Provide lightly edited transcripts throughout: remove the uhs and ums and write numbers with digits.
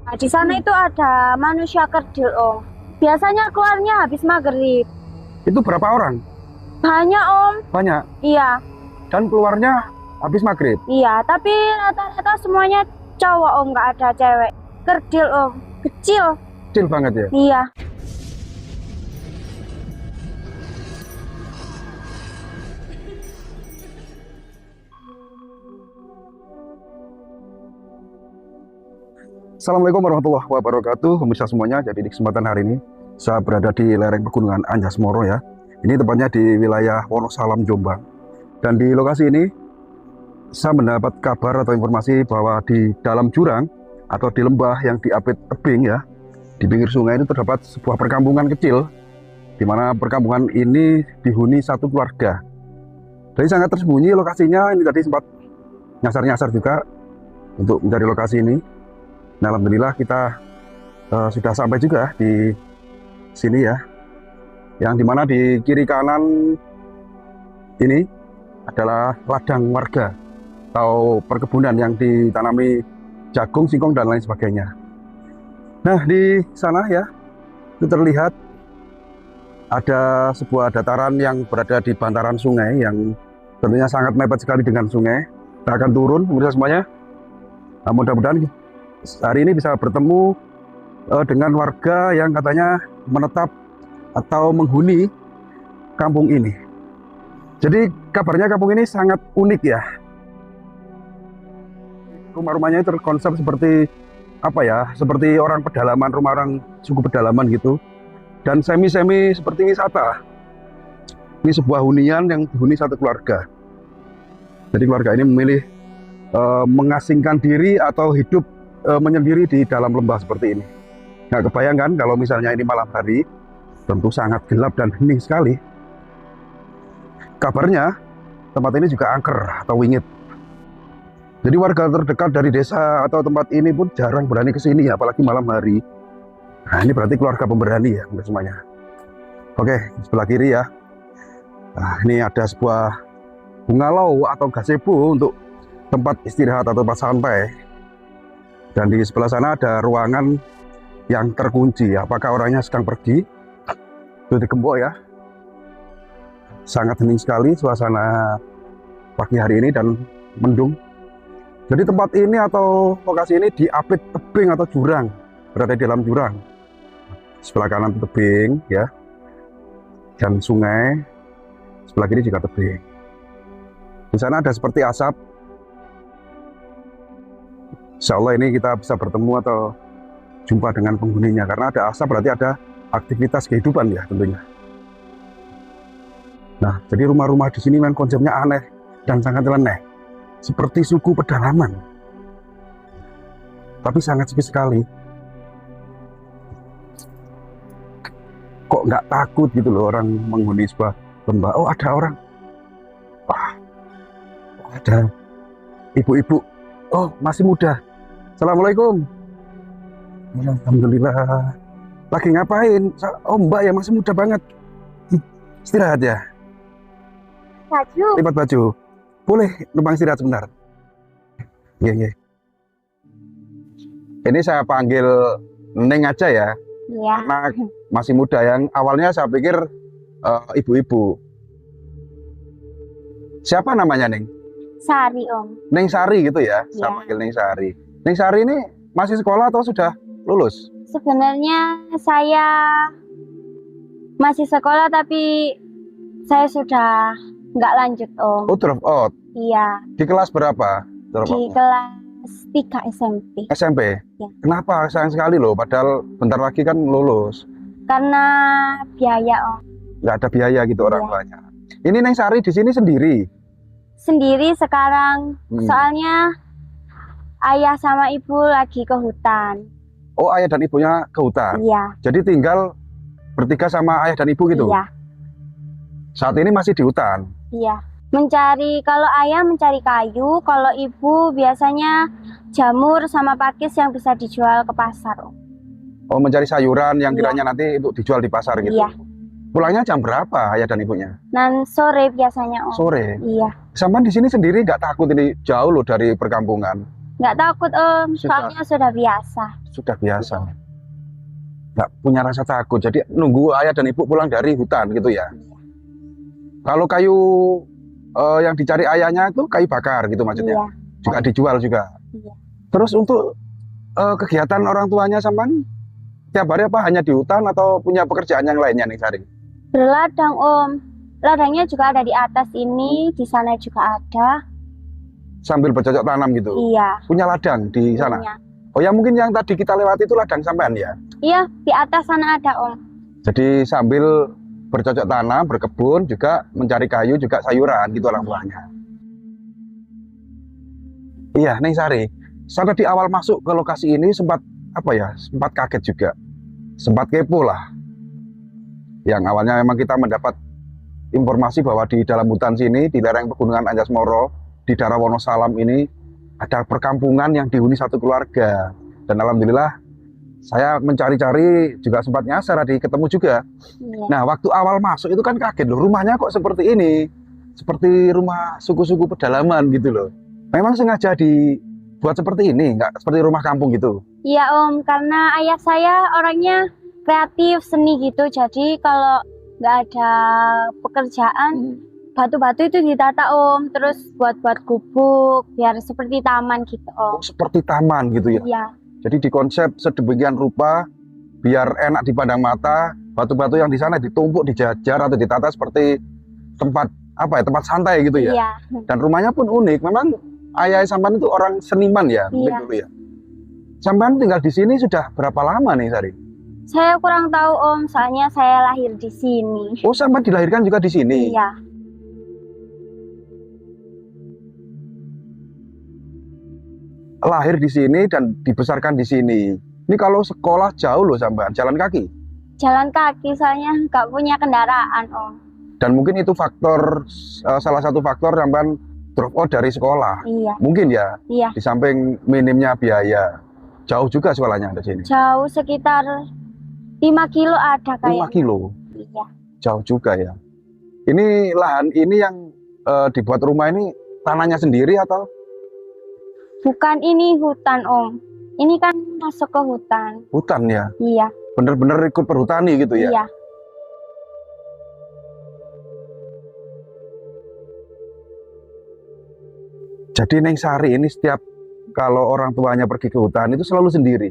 Nah, di sana itu ada manusia kerdil, Om. Biasanya keluarnya habis maghrib. Itu berapa orang? Banyak, Om. Banyak. Iya, Dan keluarnya habis maghrib. iya. Tapi rata-rata semuanya cowok, Om. Nggak ada cewek. Kerdil, Om. Kecil. Kecil banget ya. Iya. Assalamualaikum warahmatullahi wabarakatuh, pemirsa semuanya. Jadi di kesempatan hari ini saya berada di lereng pegunungan Anjas Moro ya. Ini tepatnya di wilayah Wonosalam, Jombang. Dan di lokasi ini saya mendapat kabar atau informasi bahwa di dalam jurang atau di lembah yang diapit tebing ya, di pinggir sungai ini terdapat sebuah perkampungan kecil, di mana perkampungan ini dihuni satu keluarga. Jadi sangat tersembunyi lokasinya. Ini tadi sempat nyasar-nyasar juga untuk mencari lokasi ini. Nah, alhamdulillah kita sudah sampai juga di sini ya, yang dimana di kiri kanan ini adalah ladang warga atau perkebunan yang ditanami jagung, singkong, dan lain sebagainya. Nah, di sana ya, itu terlihat ada sebuah dataran yang berada di bantaran sungai yang tentunya sangat mepet sekali dengan sungai. Kita akan turun, pemirsa semuanya. Nah, mudah-mudahan hari ini bisa bertemu dengan warga yang katanya menetap atau menghuni kampung ini. Jadi kabarnya kampung ini sangat unik ya. Rumah-rumahnya terkonsep seperti apa ya? Seperti orang pedalaman, rumah orang suku pedalaman gitu. Dan semi-semi seperti wisata. Ini sebuah hunian yang dihuni satu keluarga. Jadi keluarga ini memilih mengasingkan diri atau hidup menyendiri di dalam lembah seperti ini. Nggak kebayangkan kalau misalnya ini malam hari, tentu sangat gelap dan hening sekali. Kabarnya tempat ini juga angker atau wingit. Jadi warga terdekat dari desa atau tempat ini pun jarang berani ke sini, apalagi malam hari. Nah, ini berarti keluarga pemberani ya untuk semuanya. Oke, sebelah kiri ya. Nah, ini ada sebuah bungalow atau gazebo untuk tempat istirahat atau tempat santai. Dan di sebelah sana ada ruangan yang terkunci. Apakah orangnya sedang pergi? Itu digembok ya. Sangat hening sekali suasana pagi hari ini dan mendung. Jadi tempat ini atau lokasi ini diapit tebing atau jurang, berada di dalam jurang. Sebelah kanan tebing ya, dan sungai. Sebelah kiri juga tebing. Di sana ada seperti asap. Insya Allah ini kita bisa bertemu atau jumpa dengan penghuninya. Karena ada asap berarti ada aktivitas kehidupan ya tentunya. Nah, jadi rumah-rumah di sini memang konsepnya aneh dan sangat nyeleneh. Seperti suku pedalaman. Tapi sangat sepi sekali. Kok nggak takut gitu loh orang menghuni sebuah lembah. Oh, ada orang. Wah, ada ibu-ibu. Oh, masih muda. Assalamualaikum. Alhamdulillah. Lagi ngapain? Oh, Mbak ya masih muda banget. Istirahat ya? Baju. Lipat baju. Boleh numpang istirahat sebentar? Iya, iya. Ini saya panggil Neng aja ya. Iya. Karena masih muda. Yang awalnya saya pikir ibu-ibu. Siapa namanya Neng? Sari, Om. Neng Sari gitu ya? Saya Iya. panggil Neng Sari. Neng Sari ini masih sekolah atau sudah lulus? Sebenarnya saya masih sekolah tapi saya sudah nggak lanjut, Om. Oh, drop out. Iya, Di kelas berapa? Drop di out? kelas 3 SMP. SMP? Ya. Kenapa? Sayang sekali loh, padahal bentar lagi kan lulus. Karena biaya, Om. Nggak ada biaya gitu orang Iya. tuanya. Ini Neng Sari di sini sendiri? Sendiri sekarang, soalnya ayah sama ibu lagi ke hutan. Oh, ayah dan ibunya ke hutan? Iya, Jadi tinggal bertiga sama ayah dan ibu gitu? iya, Saat ini masih di hutan? iya. Kalau ayah mencari kayu, kalau ibu biasanya jamur sama pakis yang bisa dijual ke pasar, Om. Oh, mencari sayuran yang Iya. kiranya nanti untuk dijual di pasar gitu? Iya. Pulangnya jam berapa ayah dan ibunya? Dan sore biasanya, Om. Sore? Iya. Sampai di sini sendiri nggak takut ini jauh loh dari perkampungan? Nggak takut Om, Sudah. soalnya sudah biasa. Sudah biasa. Nggak punya rasa takut. Jadi nunggu ayah dan ibu pulang dari hutan gitu ya. Kalau kayu yang dicari ayahnya itu kayu bakar gitu maksudnya. Iya. Juga dijual juga. Iya. Terus untuk kegiatan orang tuanya sampean tiap hari apa hanya di hutan atau punya pekerjaan yang lainnya nih Sari? Berladang Om. Ladangnya juga ada di atas ini, di sana juga ada. Sambil bercocok tanam gitu. Iya. Punya ladang di sana. Punya. Oh ya mungkin yang tadi kita lewati itu ladang sampean ya. Iya, di atas sana ada Om. Jadi sambil bercocok tanam, berkebun juga mencari kayu juga sayuran gitu orang tuanya. Iya, Neng Sari. Sampai di awal masuk ke lokasi ini sempat apa ya? Sempat kaget juga. Sempat kepo lah. Yang awalnya memang kita mendapat informasi bahwa di dalam hutan sini, di lereng Pegunungan Anjas-Moro, di daerah Wonosalam ini ada perkampungan yang dihuni satu keluarga. Dan alhamdulillah saya mencari-cari juga sempat nyasar tadi ketemu juga. Iya. Nah, waktu awal masuk itu kan kaget loh, rumahnya kok seperti ini. Seperti rumah suku-suku pedalaman gitu loh. Memang sengaja dibuat seperti ini, nggak seperti rumah kampung gitu. Iya Om, karena ayah saya orangnya kreatif seni gitu. Jadi kalau nggak ada pekerjaan, batu-batu itu ditata Om, terus buat-buat gubuk biar seperti taman gitu Om. Oh, seperti taman gitu ya. Iya. Jadi dikonsep sedemikian rupa biar enak dipandang mata, batu-batu yang di sana ditumpuk, dijajar atau ditata seperti tempat apa ya, tempat santai gitu ya. Iya. Dan rumahnya pun unik. Memang ayah sampean itu orang seniman ya, mungkin Iya. dulu ya. Sampean tinggal di sini sudah berapa lama nih, Sari? Saya kurang tahu Om, soalnya saya lahir di sini. Oh, sampean dilahirkan juga di sini. Iya. Lahir di sini dan dibesarkan di sini. Ini kalau sekolah jauh loh sampean, jalan kaki. Jalan kaki soalnya nggak punya kendaraan Om. Dan mungkin itu faktor salah satu faktor sampean drop out dari sekolah. Iya. Mungkin ya, Iya. di samping minimnya biaya. Jauh juga sekolahnya di sini. Jauh sekitar 5 kilo ada 5 kayak. kilo. Iya. Jauh juga ya. Ini lahan ini yang dibuat rumah ini tanahnya sendiri atau? Bukan ini hutan Om. Ini kan masuk ke hutan. Hutan ya? Iya. Bener-bener ikut perhutani gitu ya? Iya. Jadi Neng Sari ini setiap kalau orang tuanya pergi ke hutan itu selalu sendiri.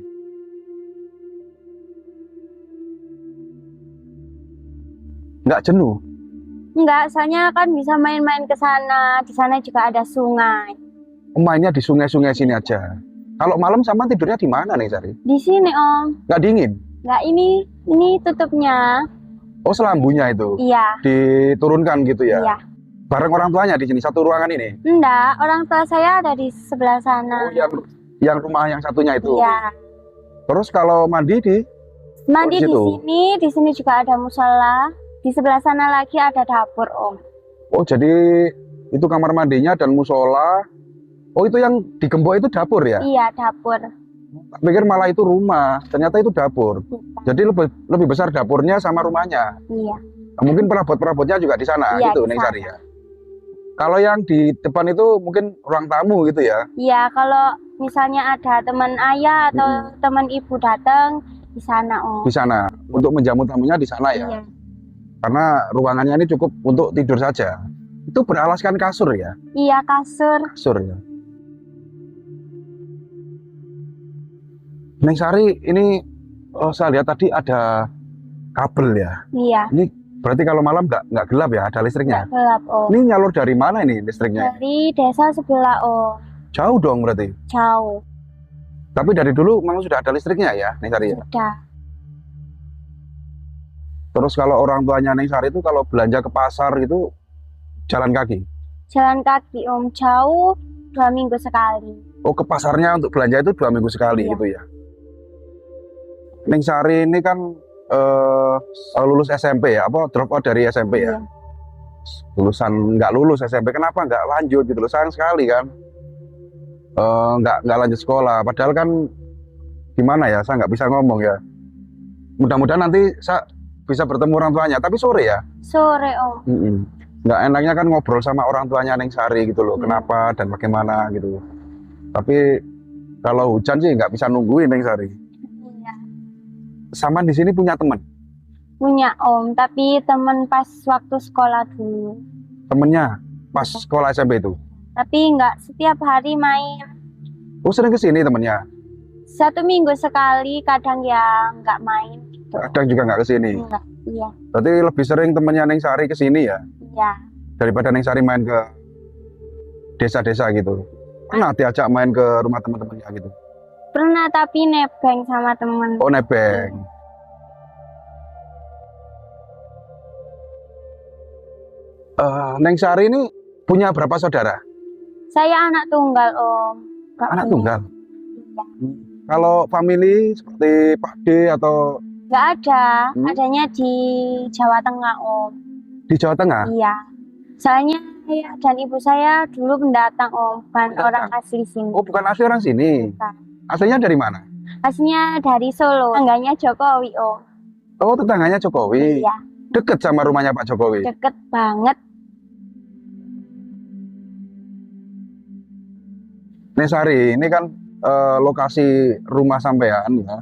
Nggak jenuh? Enggak, soalnya kan bisa main-main ke sana. Di sana juga ada sungai. Mainnya di sungai-sungai sini aja. Kalau malam sama tidurnya di mana Neng Sari? Di sini Om. Nggak dingin? Enggak, ini tutupnya. Oh, selambunya itu Iya. diturunkan gitu ya? Iya. Bareng orang tuanya di sini satu ruangan ini? Enggak, orang tua saya ada di sebelah sana. Oh, yang rumah yang satunya itu? Iya. Terus kalau mandi di? Mandi Oh, di sini juga ada musola. Di sebelah sana lagi ada dapur Om. Oh, jadi itu kamar mandinya dan musola. Oh, itu yang digembok itu dapur ya? Iya, dapur. Tak pikir malah itu rumah, ternyata itu dapur. Bukan. Jadi lebih besar dapurnya sama rumahnya. Iya. Mungkin perabot-perabotnya juga di sana, Iya, gitu di Neng sana. Sari ya. Kalau yang di depan itu mungkin ruang tamu gitu ya. Iya, kalau misalnya ada teman ayah atau teman ibu datang di sana Om. Di sana untuk menjamu tamunya di sana ya. Iya. Karena ruangannya ini cukup untuk tidur saja. Itu beralaskan kasur ya, Iya, kasur. kasur ya. Neng Sari ini saya lihat tadi ada kabel ya. Iya. Ini berarti kalau malam nggak gelap ya, ada listriknya. Nggak gelap Om. Ini nyalur dari mana ini listriknya? Dari desa sebelah Om. Jauh dong berarti. Jauh. Tapi dari dulu memang sudah ada listriknya ya, Neng Sari ya. Sudah. Terus kalau orang tuanya Neng Sari itu kalau belanja ke pasar gitu jalan kaki. Jalan kaki Om, jauh 2 minggu sekali. Oh, ke pasarnya untuk belanja itu 2 minggu sekali Iya. gitu ya. Neng Sari ini kan lulus SMP ya, apa drop out dari SMP ya. Iya. Lulusan nggak lulus SMP, kenapa nggak lanjut gitu loh, sayang sekali kan. Nggak lanjut sekolah, padahal kan gimana ya, saya nggak bisa ngomong ya. Mudah-mudahan nanti saya bisa bertemu orang tuanya, tapi sore ya. Sore Om. Nggak enaknya kan ngobrol sama orang tuanya Neng Sari gitu loh, kenapa dan bagaimana gitu. Tapi Kalau hujan sih nggak bisa nungguin Neng Sari. Iya. Saman di sini punya teman. Punya Om, tapi temen pas waktu sekolah dulu. Temennya pas sekolah SMP itu. Tapi nggak setiap hari main. Oh sering kesini temennya. 1 minggu sekali, kadang ya nggak main gitu. Kadang juga nggak kesini. Enggak, iya, Berarti lebih sering temennya Neng Sari kesini ya iya. daripada Neng Sari main ke desa-desa gitu. Pernah diajak main ke rumah teman-temannya gitu. Pernah tapi nebeng sama temen. Oh nebeng. Neng Sari ini punya berapa saudara? Saya anak tunggal Om. Nggak Anak punya. tunggal. Iya. Kalau family seperti Pak D atau Nggak ada, Hmm. adanya di Jawa Tengah Om. di Jawa Tengah? Iya. Soalnya saya dan ibu saya dulu pendatang Om, bukan Pendatang. orang asli sini. Oh bukan asli orang sini. Bukan. Aslinya dari mana? Aslinya dari Solo, tetangganya Jokowi Om. Oh tetangganya Jokowi. Iya, Deket sama rumahnya Pak Jokowi. deket banget. Neng Sari ini kan lokasi rumah sampean ya.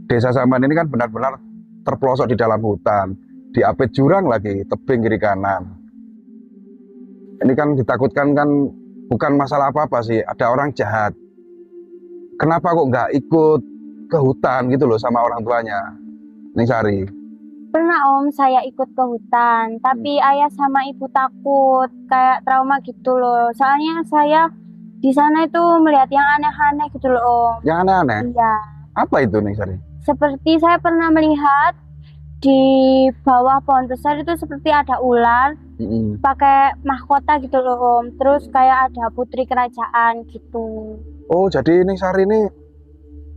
Desa sampean ini kan benar-benar terpelosok di dalam hutan, diapit jurang lagi, tebing kiri kanan. Ini kan ditakutkan kan bukan masalah apa-apa sih, ada orang jahat. Kenapa kok nggak ikut ke hutan gitu loh sama orang tuanya, Neng Sari? Pernah Om saya ikut ke hutan, tapi ayah sama ibu takut, kayak trauma gitu loh. Soalnya saya di sana itu melihat yang aneh-aneh gitu loh Om. Yang aneh-aneh, Iya, apa itu Neng Sari? seperti saya pernah melihat di bawah pohon besar itu seperti ada ular pakai mahkota gitu loh Om. Terus kayak ada putri kerajaan gitu. Oh jadi Neng Sari ini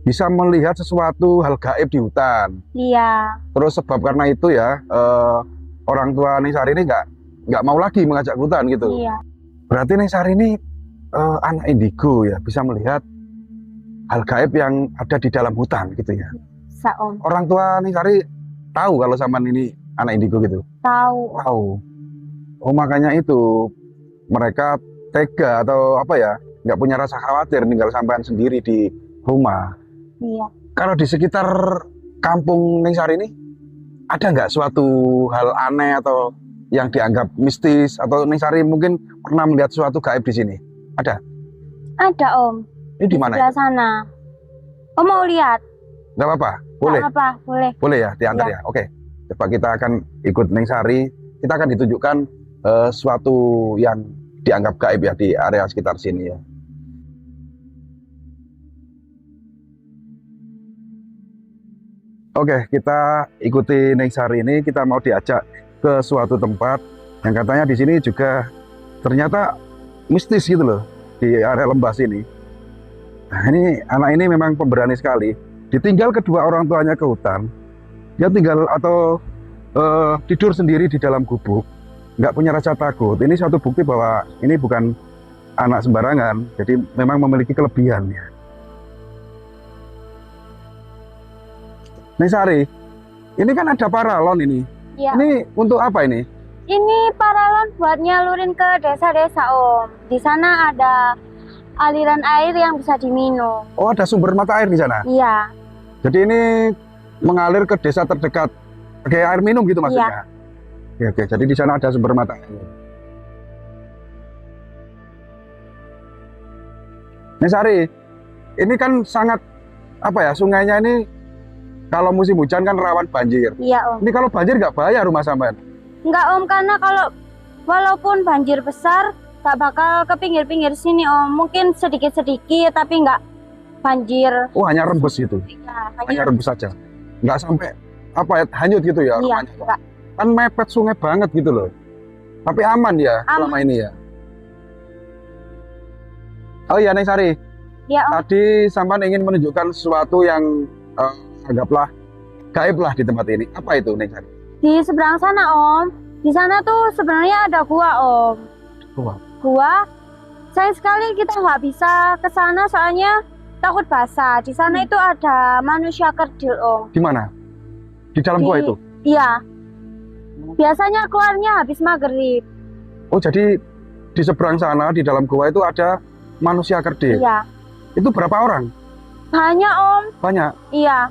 bisa melihat sesuatu hal gaib di hutan. Iya, Terus sebab karena itu ya orang tua Neng Sari ini nggak mau lagi mengajak ke hutan gitu. iya, Berarti Neng Sari ini anak indigo ya, bisa melihat hal gaib yang ada di dalam hutan gitu ya. bisa Om. Orang tua Neng Sari tahu kalau Saman ini anak indigo gitu. Tahu. Tahu. Oh makanya itu mereka tega atau apa ya, nggak punya rasa khawatir tinggal sampean sendiri di rumah. Iya. Kalau di sekitar kampung Neng Sari ini ada nggak suatu hal aneh atau yang dianggap mistis atau Neng Sari mungkin pernah melihat suatu gaib di sini? Ada? Ada Om. Ini di mana? Sebelah sana. Om mau lihat? Nggak apa-apa? Boleh? Nggak apa-apa, boleh. Boleh ya diantar ya? Oke. Coba kita akan ikut Neng Sari. Kita akan ditunjukkan suatu yang dianggap gaib ya di area sekitar sini ya. Oke, kita ikuti Neng Sari ini. Kita mau diajak ke suatu tempat yang katanya di sini juga ternyata mistis gitu loh di area lembah sini. Nah, ini anak ini memang pemberani sekali. Ditinggal kedua orang tuanya ke hutan, dia tinggal atau tidur sendiri di dalam gubuk, nggak punya rasa takut. Ini suatu bukti bahwa ini bukan anak sembarangan, jadi memang memiliki kelebihan ya. Neng Sari, ini kan ada paralon ini. Iya. Ini untuk apa ini? Ini paralon buat nyalurin ke desa-desa Om. Di sana ada aliran air yang bisa diminum. Oh, ada sumber mata air di sana. Iya, Jadi ini mengalir ke desa terdekat, kayak air minum gitu maksudnya. Oke, jadi di sana ada sumber mata air. Neng Sari, ini kan sangat apa ya, sungainya ini kalau musim hujan kan rawan banjir. iya Om. Ini kalau banjir nggak bahaya rumah sampean? Enggak Om, karena kalau walaupun banjir besar, gak bakal ke pinggir-pinggir sini Om. Mungkin sedikit-sedikit, tapi nggak banjir. Oh, hanya rembes gitu, Iya, hanya rembes saja. Nggak sampai apa ya, hanyut gitu ya iya, rumahnya. enggak. Kan mepet sungai banget gitu loh. Tapi aman ya Aman. selama ini ya. Oh iya Neng Sari, Iya Om. tadi sampean ingin menunjukkan sesuatu yang anggaplah gaib lah di tempat ini. Apa itu Neng Sari? Di seberang sana Om. Di sana tuh sebenarnya ada gua Om. Gua? Gua. Sayang sekali kita nggak bisa ke sana soalnya takut basah. Di sana itu ada manusia kerdil Om. Di mana? Di dalam gua itu? Iya. Biasanya keluarnya habis maghrib. Oh jadi di seberang sana di dalam gua itu ada manusia kerdil. Iya. Itu berapa orang? Banyak Om. Banyak. Iya.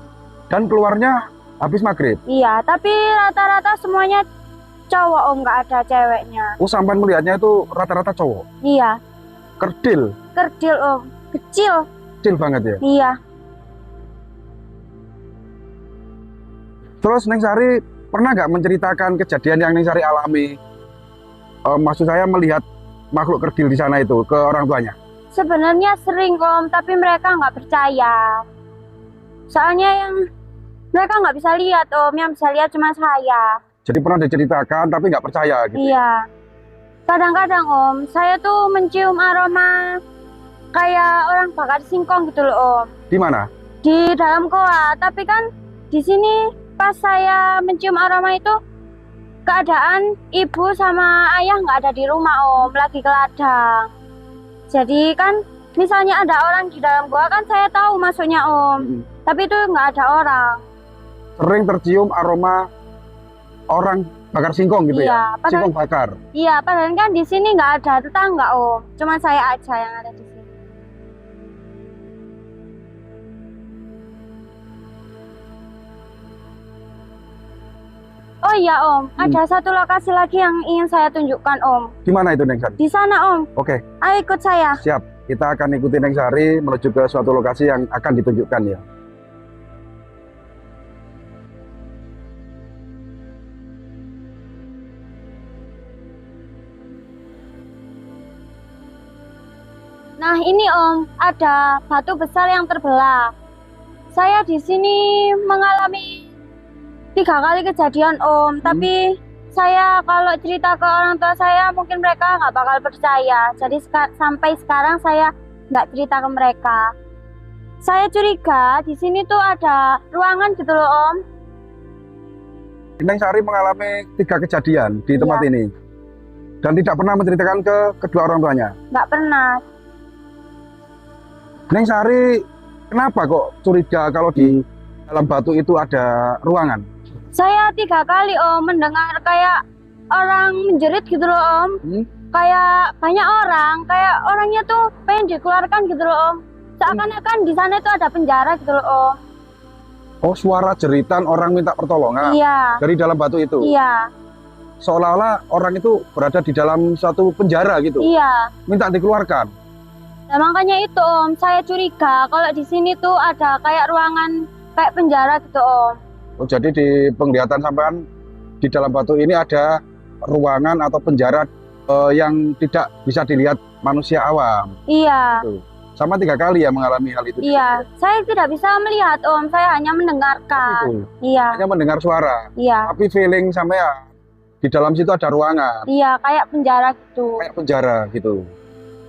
Dan keluarnya habis maghrib. Iya, tapi rata-rata semuanya cowok Om, nggak ada ceweknya. Oh, sampai melihatnya itu rata-rata cowok. Iya. Kerdil. Kerdil Om, kecil. Kecil banget ya. Iya. Terus Neng Sari pernah nggak menceritakan kejadian yang Neng Sari alami? Maksud saya melihat makhluk kerdil di sana itu ke orang tuanya. Sebenarnya sering Om, tapi mereka nggak percaya. Soalnya yang mereka nggak bisa lihat Om, yang bisa lihat cuma saya. Jadi pernah diceritakan tapi nggak percaya gitu. Iya. Kadang-kadang Om, saya tuh mencium aroma kayak orang bakar singkong gitu loh Om. Di mana? Di dalam goa, tapi kan di sini pas saya mencium aroma itu keadaan ibu sama ayah nggak ada di rumah Om, lagi ke ladang. Jadi kan misalnya ada orang di dalam goa kan saya tahu masuknya Om, tapi itu nggak ada orang. Sering tercium aroma orang bakar singkong gitu Iya, ya? Singkong bakar. Iya, padahal kan di sini nggak ada tetangga Om, cuma saya aja yang ada di sini. Oh iya Om, ada satu lokasi lagi yang ingin saya tunjukkan Om. Di mana itu Neng Sari? Di sana Om. Oke, Ayo ikut saya. siap. Kita akan ikuti Neng Sari menuju ke suatu lokasi yang akan ditunjukkan ya. Nah ini Om, ada batu besar yang terbelah. Saya di sini mengalami 3 kali kejadian Om, tapi saya kalau cerita ke orang tua saya mungkin mereka nggak bakal percaya. Jadi sampai sekarang saya nggak cerita ke mereka. Saya curiga di sini tuh ada ruangan gitu loh Om. Neng Sari mengalami 3 kejadian di tempat ini dan tidak pernah menceritakan ke kedua orang tuanya. Nggak pernah. Neng Sari, kenapa kok curiga kalau di dalam batu itu ada ruangan? Saya 3 kali Om mendengar kayak orang menjerit gitu loh Om. Kayak banyak orang, kayak orangnya tuh pengen dikeluarkan gitu loh Om. Seakan-akan di sana itu ada penjara gitu loh Om. Oh, suara jeritan orang minta pertolongan Iya. dari dalam batu itu. Iya. Seolah-olah orang itu berada di dalam suatu penjara gitu. Iya. Minta dikeluarkan. Nah, makanya itu Om, saya curiga kalau di sini tuh ada kayak ruangan kayak penjara gitu Om. Oh, jadi di penglihatan sampean di dalam batu ini ada ruangan atau penjara yang tidak bisa dilihat manusia awam. Iya. Tuh. Sama 3 kali ya mengalami hal itu. Iya. Saya tidak bisa melihat Om, saya hanya mendengarkan. Itu. Iya. Hanya mendengar suara. Iya. Tapi feeling sampean di dalam situ ada ruangan. Iya, kayak penjara gitu. Kayak penjara gitu.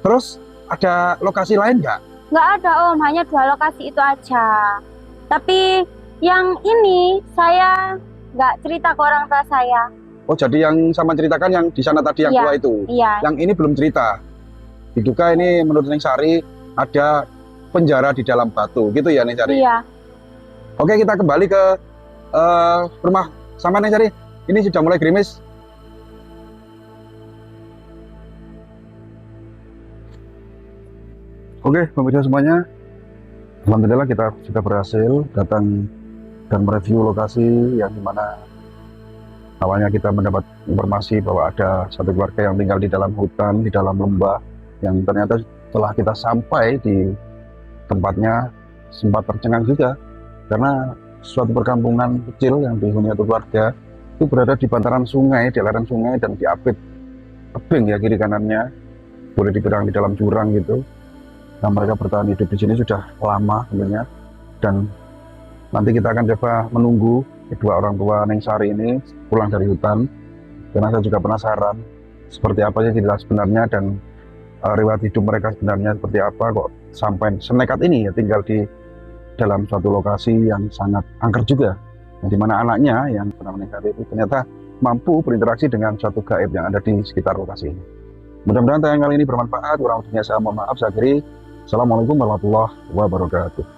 Terus ada lokasi lain nggak? Nggak ada Om, hanya 2 lokasi itu aja. Tapi yang ini saya nggak cerita ke orang tua saya. Oh, jadi yang sama ceritakan yang di sana tadi yang Iya. tua itu. Iya. Yang ini belum cerita. Diduga ini menurut Neng Sari ada penjara di dalam batu, gitu ya Neng Sari? Iya. Oke, kita kembali ke rumah sama Neng Sari. Ini sudah mulai gerimis. Oke, pemirsa semuanya, alhamdulillah kita sudah berhasil datang dan mereview lokasi yang dimana awalnya kita mendapat informasi bahwa ada satu keluarga yang tinggal di dalam hutan, di dalam lembah, yang ternyata setelah kita sampai di tempatnya sempat tercengang juga karena suatu perkampungan kecil yang dihuni satu keluarga itu berada di bantaran sungai, di aliran sungai dan diapit tebing ya kiri kanannya, boleh dibilang di dalam jurang gitu. Nah, mereka bertahan hidup di sini sudah lama tentunya, dan nanti kita akan coba menunggu kedua orang tua Neng Sari ini pulang dari hutan, karena saya juga penasaran seperti apa sih cerita sebenarnya dan riwayat hidup mereka sebenarnya seperti apa kok sampai senekat ini ya tinggal di dalam suatu lokasi yang sangat angker juga, yang dimana anaknya yang bernama Neng Sari itu ternyata mampu berinteraksi dengan suatu gaib yang ada di sekitar lokasi ini. Mudah-mudahan tayangan kali ini bermanfaat. Kurang lebihnya saya mohon maaf. Saya akhiri. Assalamualaikum warahmatullahi wabarakatuh.